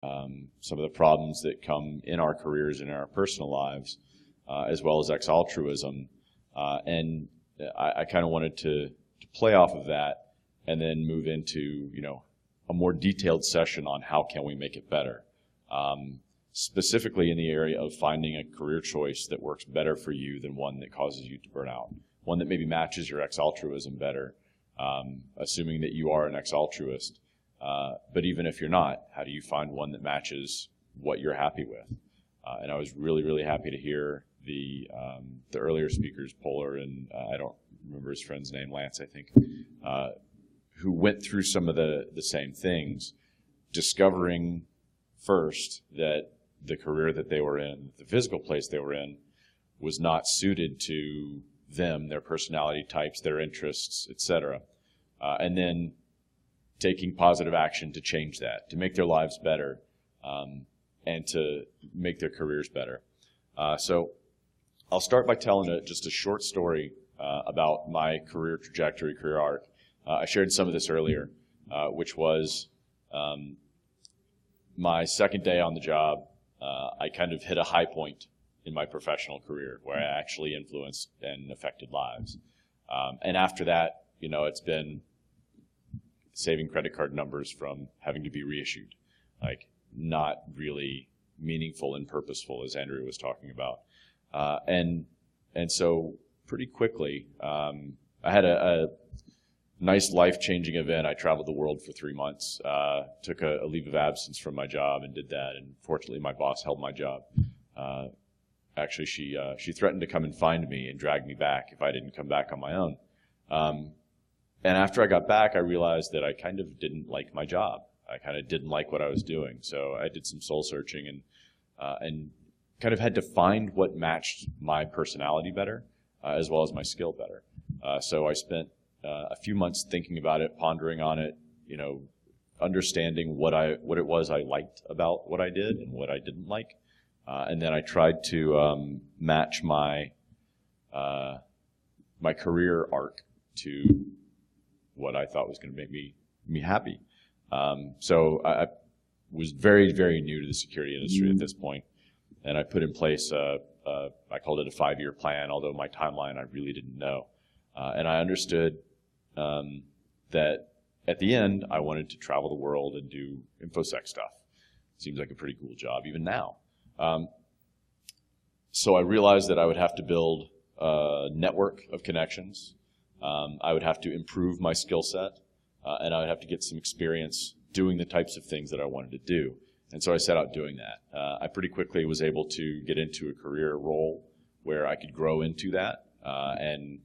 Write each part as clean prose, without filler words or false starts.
some of the problems that come in our careers and in our personal lives, as well as ex-altruism. And I kind of wanted to play off of that and then move into, a more detailed session on how can we make it better. Specifically in the area of finding a career choice that works better for you than one that causes you to burn out. One that maybe matches your ex-altruism better, assuming that you are an ex-altruist. But even if you're not, how do you find one that matches what you're happy with? And I was really, really happy to hear the earlier speakers, Polar and I don't remember his friend's name, Lance, I think, who went through some of the same things, discovering first that the career that they were in, the physical place they were in, was not suited to them, their personality types, their interests, etc. And then taking positive action to change that, to make their lives better, and to make their careers better. So I'll start by telling just a short story about my career trajectory, career arc. I shared some of this earlier, which was my second day on the job. I kind of hit a high point in my professional career where I actually influenced and affected lives. And after that, it's been saving credit card numbers from having to be reissued, like not really meaningful and purposeful, as Andrew was talking about. And so pretty quickly, I had a nice life-changing event. I traveled the world for 3 months, took a leave of absence from my job and did that. And fortunately, my boss held my job. Actually, she threatened to come and find me and drag me back if I didn't come back on my own. And after I got back, I realized that I kind of didn't like my job. I kind of didn't like what I was doing. So I did some soul searching and kind of had to find what matched my personality better, as well as my skill better. So I spent a few months thinking about it, pondering on it, understanding what it was I liked about what I did and what I didn't like. And then I tried to match my career arc to what I thought was going to make me happy. So I was very, very new to the security industry at this point, and I put in place I called it a 5-year plan, although my timeline I really didn't know. And I understood that at the end I wanted to travel the world and do InfoSec stuff. Seems like a pretty cool job even now. So I realized that I would have to build a network of connections. I would have to improve my skill set, and I would have to get some experience doing the types of things that I wanted to do. And so I set out doing that. I pretty quickly was able to get into a career role where I could grow into that, and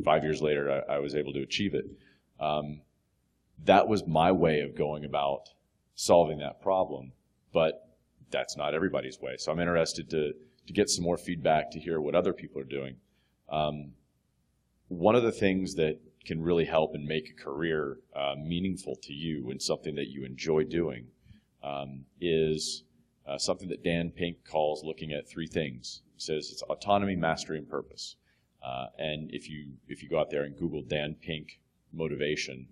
5 years later I was able to achieve it. That was my way of going about solving that problem, but that's not everybody's way. So I'm interested to get some more feedback, to hear what other people are doing. One of the things that can really help and make a career meaningful to you and something that you enjoy doing is something that Dan Pink calls looking at 3 things. He says it's autonomy, mastery, and purpose. And if you go out there and Google Dan Pink motivation,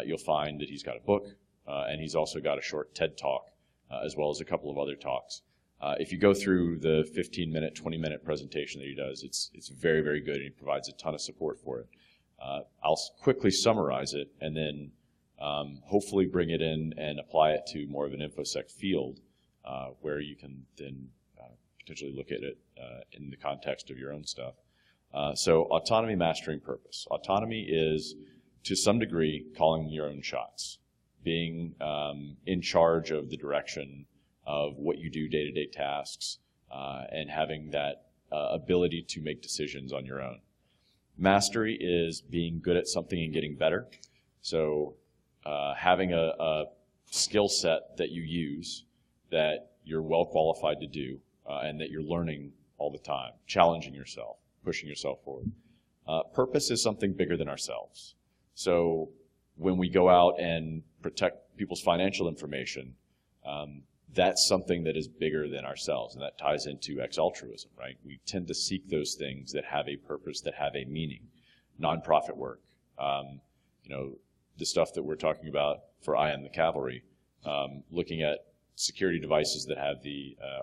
you'll find that he's got a book, and he's also got a short TED Talk, as well as a couple of other talks. If you go through the 15-minute, 20-minute presentation that he does, it's very, very good, and he provides a ton of support for it. I'll quickly summarize it, and then hopefully bring it in and apply it to more of an InfoSec field, where you can then potentially look at it in the context of your own stuff. So autonomy, mastery, and purpose. Autonomy is, to some degree, calling your own shots, being in charge of the direction of what you do, day-to-day tasks, and having that ability to make decisions on your own. Mastery is being good at something and getting better. So having a skill set that you use that you're well qualified to do, and that you're learning all the time, challenging yourself, pushing yourself forward. Purpose is something bigger than ourselves. So when we go out and protect people's financial information, that's something that is bigger than ourselves, and that ties into ex-altruism, right? We tend to seek those things that have a purpose, that have a meaning. Nonprofit work, the stuff that we're talking about for I Am the Cavalry, looking at security devices that have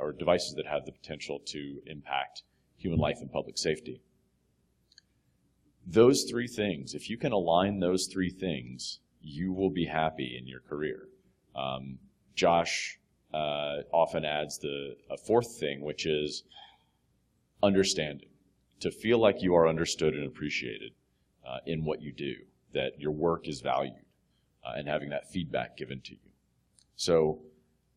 or devices that have the potential to impact human life and public safety. Those three things, if you can align those three things, you will be happy in your career. Josh often adds a fourth thing, which is understanding. To feel like you are understood and appreciated in what you do, that your work is valued, and having that feedback given to you. So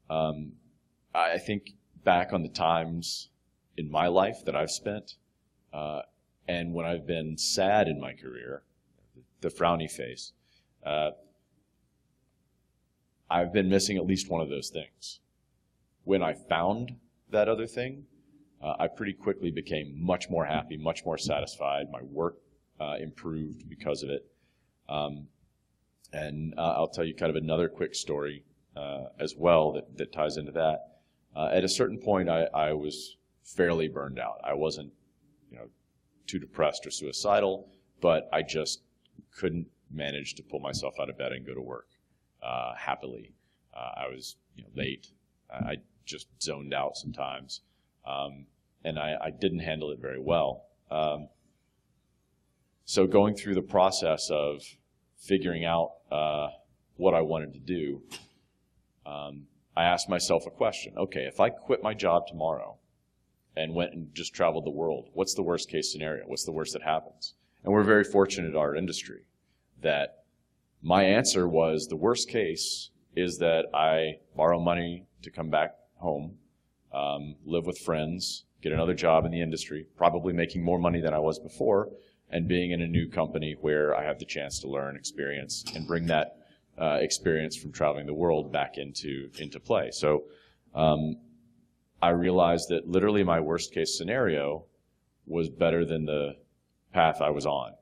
I think back on the times in my life that I've spent, and when I've been sad in my career, the frowny face, I've been missing at least one of those things. When I found that other thing, I pretty quickly became much more happy, much more satisfied. My work improved because of it. And I'll tell you kind of another quick story as well that ties into that. At a certain point, I was fairly burned out. I wasn't, too depressed or suicidal, but I just couldn't manage to pull myself out of bed and go to work happily. I was late. I just zoned out sometimes, and I didn't handle it very well. So going through the process of figuring out what I wanted to do, I asked myself a question. Okay, if I quit my job tomorrow and went and just traveled the world, what's the worst case scenario? What's the worst that happens? And we're very fortunate in our industry that my answer was the worst case is that I borrow money to come back home, live with friends, get another job in the industry, probably making more money than I was before, and being in a new company where I have the chance to learn, experience, and bring that experience from traveling the world back into play. So I realized that literally my worst case scenario was better than the path I was on.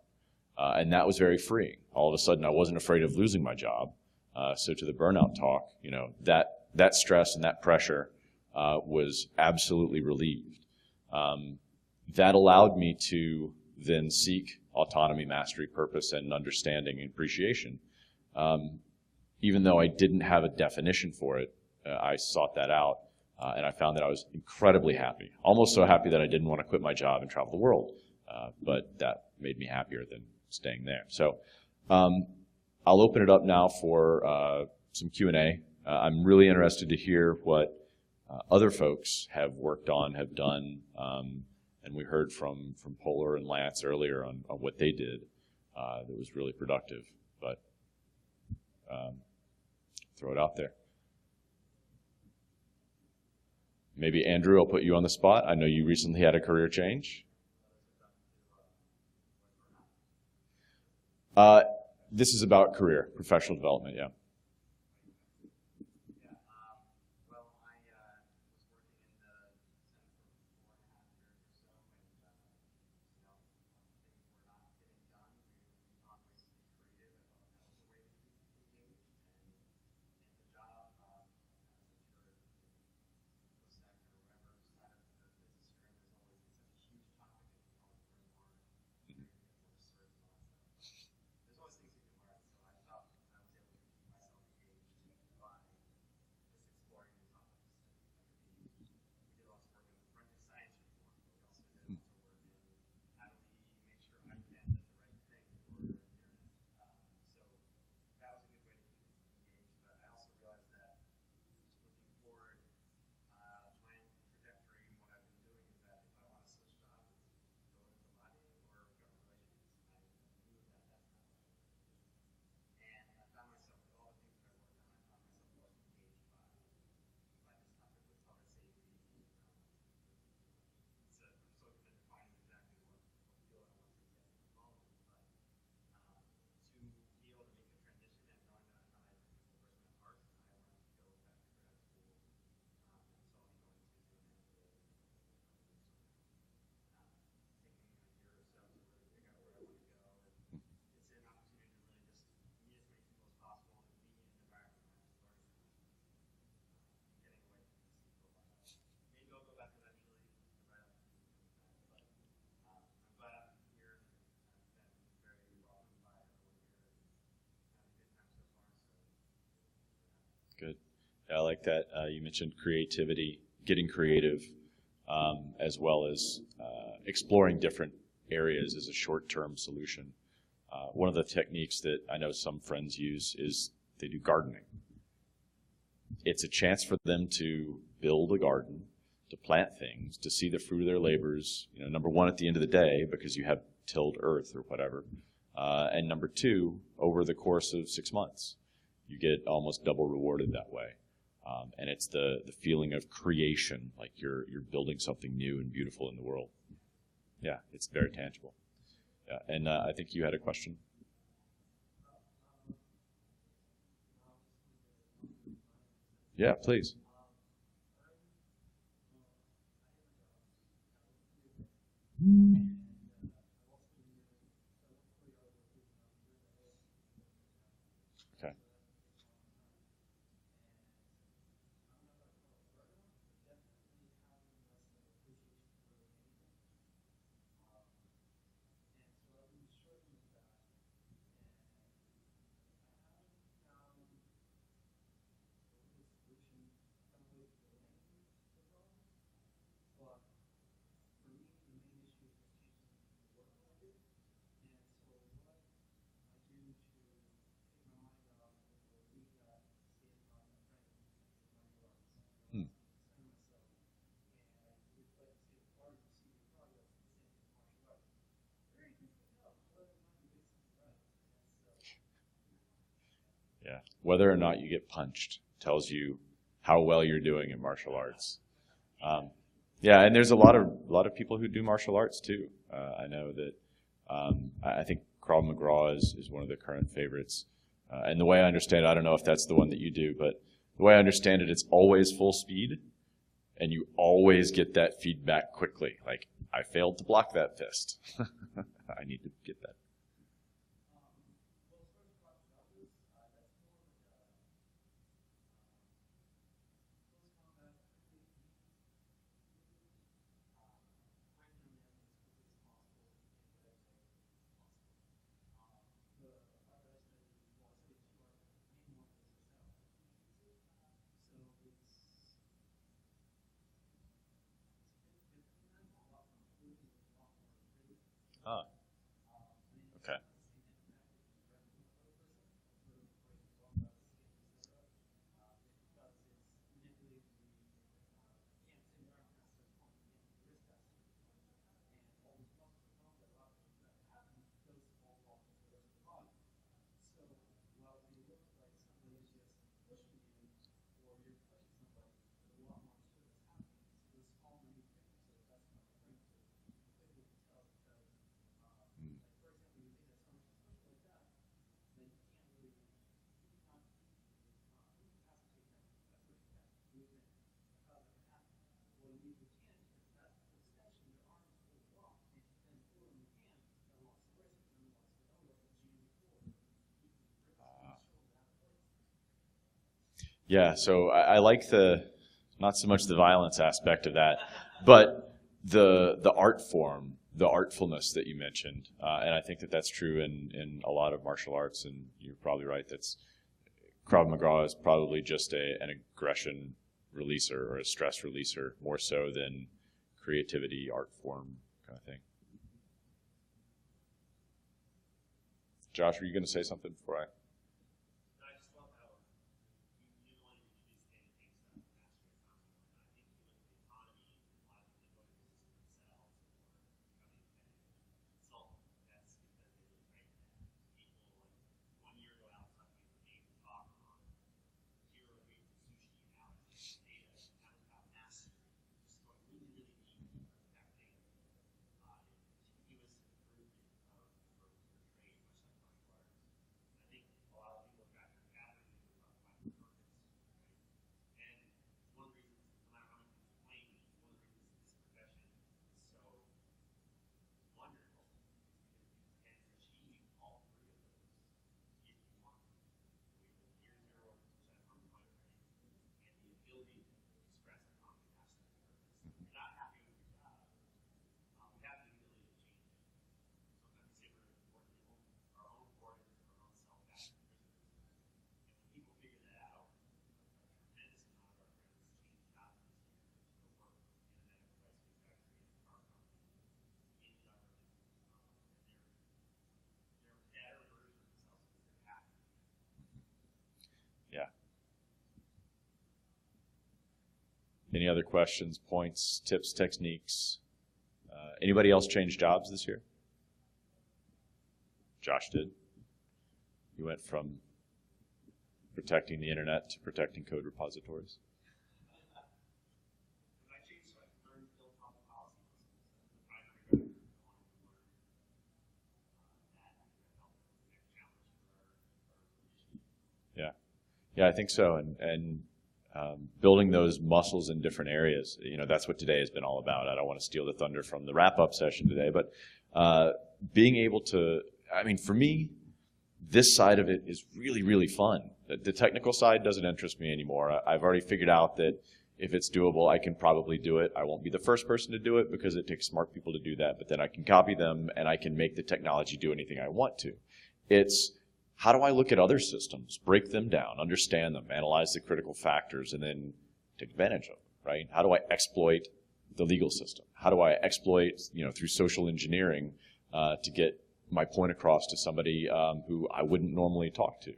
And that was very freeing. All of a sudden, I wasn't afraid of losing my job. So to the burnout talk, that stress and that pressure was absolutely relieved. That allowed me to then seek autonomy, mastery, purpose, and understanding and appreciation. Even though I didn't have a definition for it, I sought that out, and I found that I was incredibly happy. Almost so happy that I didn't want to quit my job and travel the world, but that made me happier than staying there. So I'll open it up now for some Q&A. I'm really interested to hear what other folks have worked on, have done, and we heard from Polar and Lance earlier on what they did that was really productive. But throw it out there. Maybe Andrew, I'll put you on the spot. I know you recently had a career change. This is about career, professional development, yeah. Good. I like that. You mentioned creativity, getting creative, as well as exploring different areas as a short-term solution. One of the techniques that I know some friends use is they do gardening. It's a chance for them to build a garden, to plant things, to see the fruit of their labors, number one, at the end of the day, because you have tilled earth or whatever, and number two, over the course of 6 months. You get almost double rewarded that way. And it's the feeling of creation, like you're building something new and beautiful in the world. Yeah, it's very tangible. Yeah, and I think you had a question. Yeah, please. Okay. Hmm. Yeah. Whether or not you get punched tells you how well you're doing in martial arts. Yeah, and there's a lot of people who do martial arts too. I know that I think Krav Maga is one of the current favorites. And the way I understand it, I don't know if that's the one that you do, but the way I understand it, it's always full speed, and you always get that feedback quickly. Like, I failed to block that fist. I need to get that. Ah, okay. Yeah, so I like not so much the violence aspect of that, but the art form, the artfulness that you mentioned, and I think that that's true in a lot of martial arts, and you're probably right. That's Krav Maga is probably just an aggression releaser or a stress releaser more so than creativity, art form kind of thing. Josh, were you going to say something before I? Any other questions, points, tips, techniques? Anybody else change jobs this year? Josh did. You went from protecting the internet to protecting code repositories. Yeah, I think so. And building those muscles in different areas, that's what today has been all about. I don't want to steal the thunder from the wrap-up session today, but being able to, for me, this side of it is really, really fun. The technical side doesn't interest me anymore. I've already figured out that if it's doable, I can probably do it. I won't be the first person to do it because it takes smart people to do that, but then I can copy them and I can make the technology do anything I want to. It's how do I look at other systems, break them down, understand them, analyze the critical factors, and then take advantage of them, right? How do I exploit the legal system? How do I exploit, through social engineering to get my point across to somebody who I wouldn't normally talk to?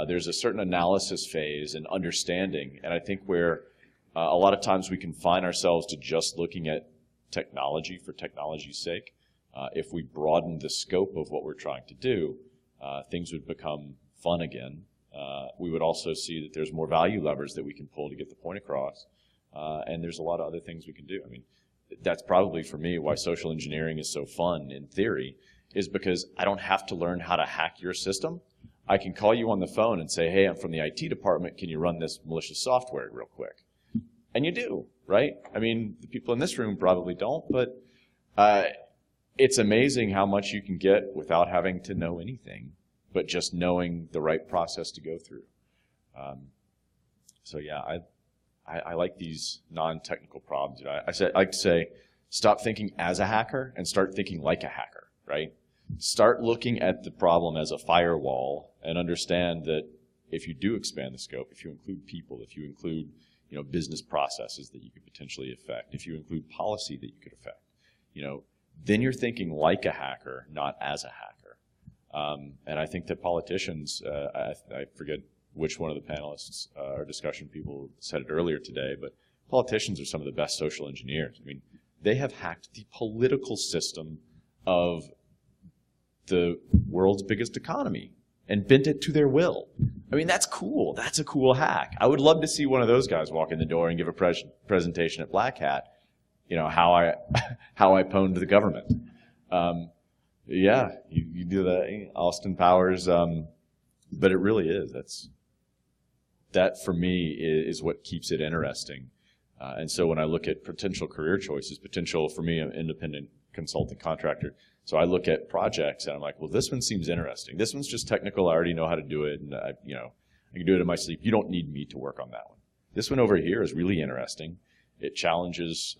There's a certain analysis phase and understanding, and I think where a lot of times we confine ourselves to just looking at technology for technology's sake. If we broaden the scope of what we're trying to do, things would become fun again. We would also see that there's more value levers that we can pull to get the point across, and there's a lot of other things we can do. That's probably for me why social engineering is so fun in theory, is because I don't have to learn how to hack your system. I can call you on the phone and say, hey, I'm from the IT department, can you run this malicious software real quick? And you do, right? The people in this room probably don't, but it's amazing how much you can get without having to know anything, but just knowing the right process to go through. So yeah, I like these non-technical problems. I like to say, stop thinking as a hacker and start thinking like a hacker, right? Start looking at the problem as a firewall and understand that if you do expand the scope, if you include people, if you include business processes that you could potentially affect, if you include policy that you could affect, then you're thinking like a hacker, not as a hacker. And I think that politicians, I forget which one of the panelists or discussion people said it earlier today, but politicians are some of the best social engineers. They have hacked the political system of the world's biggest economy and bent it to their will. That's cool. That's a cool hack. I would love to see one of those guys walk in the door and give a presentation at Black Hat, how I pwned the government. Yeah, you do that, Austin Powers, but it really is. That for me is what keeps it interesting. And so when I look at potential career choices, for me, I'm an independent consultant contractor. So I look at projects and I'm like, well, this one seems interesting. This one's just technical. I already know how to do it, and I can do it in my sleep. You don't need me to work on that one. This one over here is really interesting. It challenges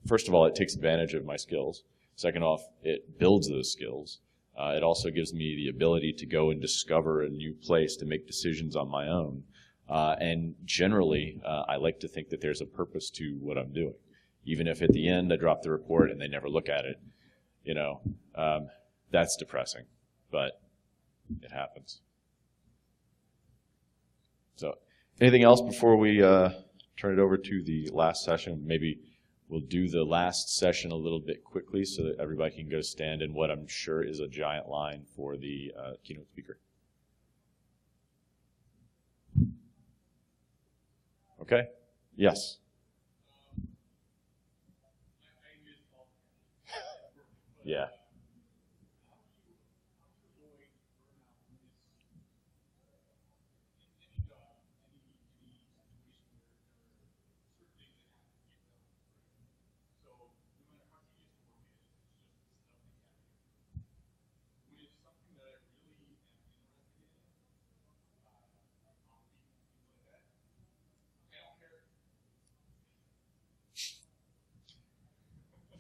first of all, it takes advantage of my skills. Second off, it builds those skills. It also gives me the ability to go and discover a new place to make decisions on my own. And generally, I like to think that there's a purpose to what I'm doing. Even if at the end I drop the report and they never look at it, that's depressing, but it happens. So anything else before we turn it over to the last session? Maybe we'll do the last session a little bit quickly so that everybody can go stand in what I'm sure is a giant line for the keynote speaker. Okay? Yes? Yeah.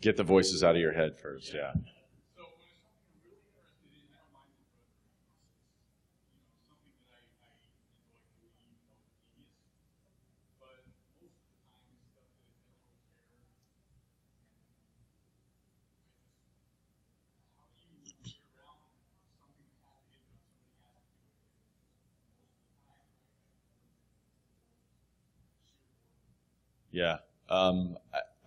Get the voices out of your head first, yeah. Yeah.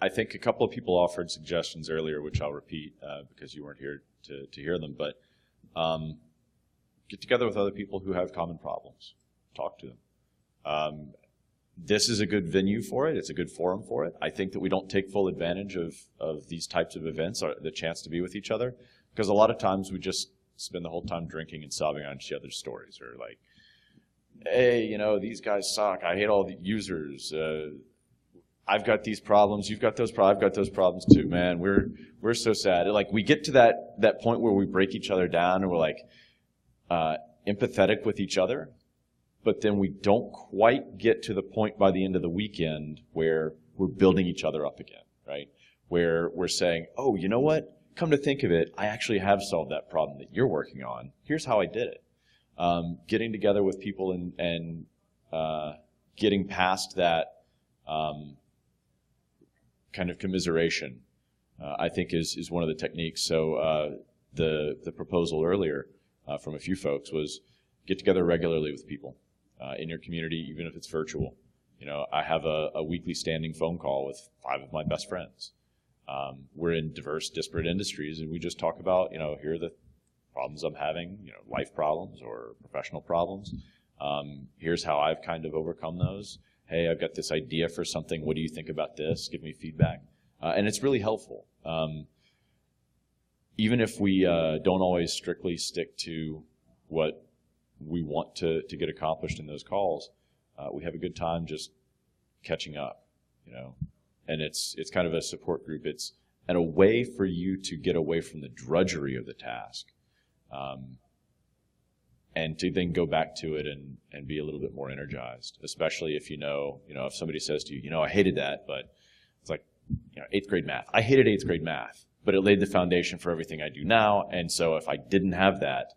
I think a couple of people offered suggestions earlier, which I'll repeat because you weren't here to hear them. But get together with other people who have common problems. Talk to them. This is a good venue for it. It's a good forum for it. I think that we don't take full advantage of these types of events, or the chance to be with each other, because a lot of times we just spend the whole time drinking and sobbing on each other's stories, or like, hey, you know, these guys suck. I hate all the users. I've got these problems. You've got those problems. I've got those problems too, man. We're so sad. Like, we get to that point where we break each other down and we're like empathetic with each other, but then we don't quite get to the point by the end of the weekend where we're building each other up again, right? Where we're saying, oh, you know what? Come to think of it, I actually have solved that problem that you're working on. Here's how I did it. Getting together with people and getting past that kind of commiseration, I think is one of the techniques. So the proposal earlier from a few folks was get together regularly with people in your community, even if it's virtual. You know, I have a weekly standing phone call with 5 of my best friends. We're in diverse, disparate industries, and we just talk about, you know, here are the problems I'm having, you know, life problems or professional problems. Here's how I've kind of overcome those. Hey, I've got this idea for something. What do you think about this? Give me feedback. And it's really helpful. Even if we don't always strictly stick to what we want to get accomplished in those calls, we have a good time just catching up, you know. And it's kind of a support group. It's a way for you to get away from the drudgery of the task, and to then go back to it and be a little bit more energized, especially if you know, if somebody says to you, you know, I hated that, but it's like, you know, 8th grade math. I hated 8th grade math, but it laid the foundation for everything I do now, and so if I didn't have that,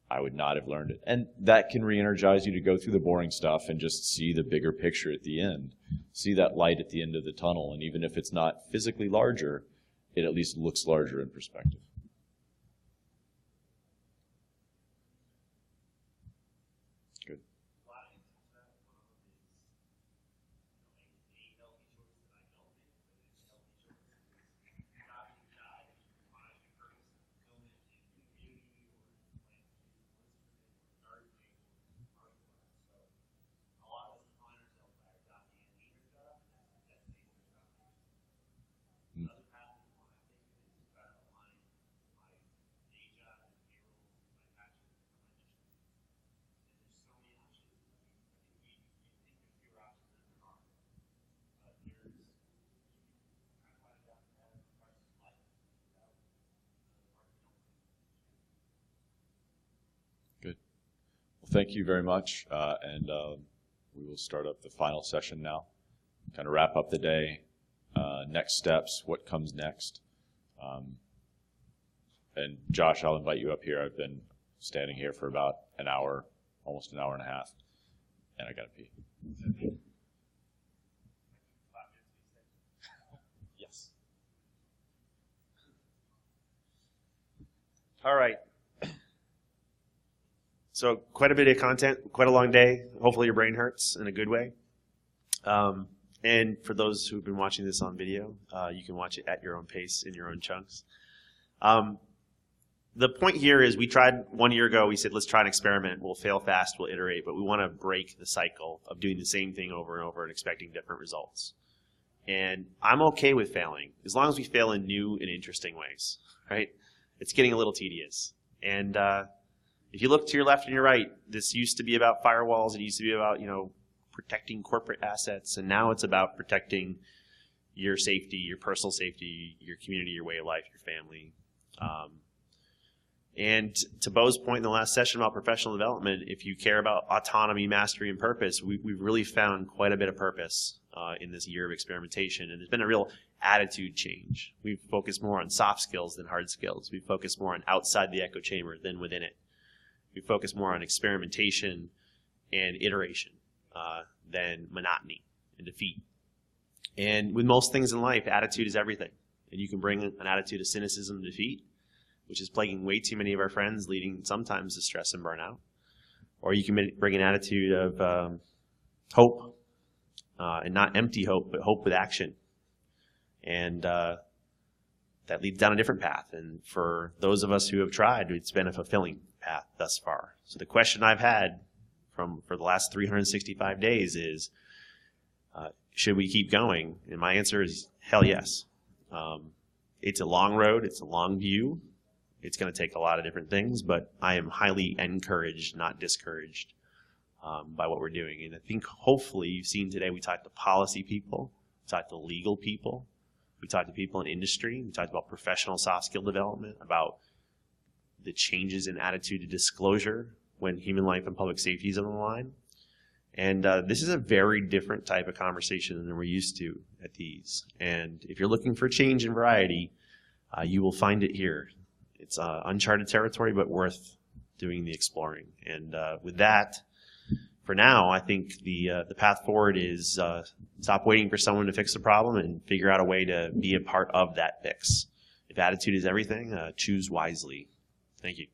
I would not have learned it. And that can re-energize you to go through the boring stuff and just see the bigger picture at the end. See that light at the end of the tunnel, and even if it's not physically larger, it at least looks larger in perspective. Good. Good. Well, thank you very much, and we will start up the final session now. Kind of wrap up the day. Next steps, what comes next. And Josh, I'll invite you up here. I've been standing here for about an hour, almost an hour and a half, and I gotta pee. Yes. All right. So quite a bit of content, quite a long day. Hopefully your brain hurts in a good way. And for those who've been watching this on video, you can watch it at your own pace in your own chunks. The point here is we tried 1 year ago, we said, let's try an experiment. We'll fail fast, we'll iterate, but we want to break the cycle of doing the same thing over and over and expecting different results. And I'm okay with failing, as long as we fail in new and interesting ways, right? It's getting a little tedious. And if you look to your left and your right, this used to be about firewalls. It used to be about, protecting corporate assets. And now it's about protecting your safety, your personal safety, your community, your way of life, your family. And to Beau's point in the last session about professional development, if you care about autonomy, mastery, and purpose, we've really found quite a bit of purpose in this year of experimentation. And there's been a real attitude change. We've focused more on soft skills than hard skills. We've focused more on outside the echo chamber than within it. We focus more on experimentation and iteration than monotony and defeat. And with most things in life, attitude is everything. And you can bring an attitude of cynicism and defeat, which is plaguing way too many of our friends, leading sometimes to stress and burnout. Or you can bring an attitude of hope and not empty hope, but hope with action. And that leads down a different path. And for those of us who have tried, it's been a fulfilling path thus far. So the question I've had for the last 365 days is, should we keep going? And my answer is hell yes. It's a long road. It's a long view. It's going to take a lot of different things, but I am highly encouraged, not discouraged, by what we're doing. And I think hopefully you've seen today we talked to policy people, we talked to legal people, we talked to people in industry, we talked about professional soft skill development, about the changes in attitude to disclosure when human life and public safety is on the line. And this is a very different type of conversation than we're used to at these. And if you're looking for change and variety, you will find it here. It's uncharted territory, but worth doing the exploring. And with that, for now, I think the path forward is stop waiting for someone to fix the problem and figure out a way to be a part of that fix. If attitude is everything, choose wisely. Thank you.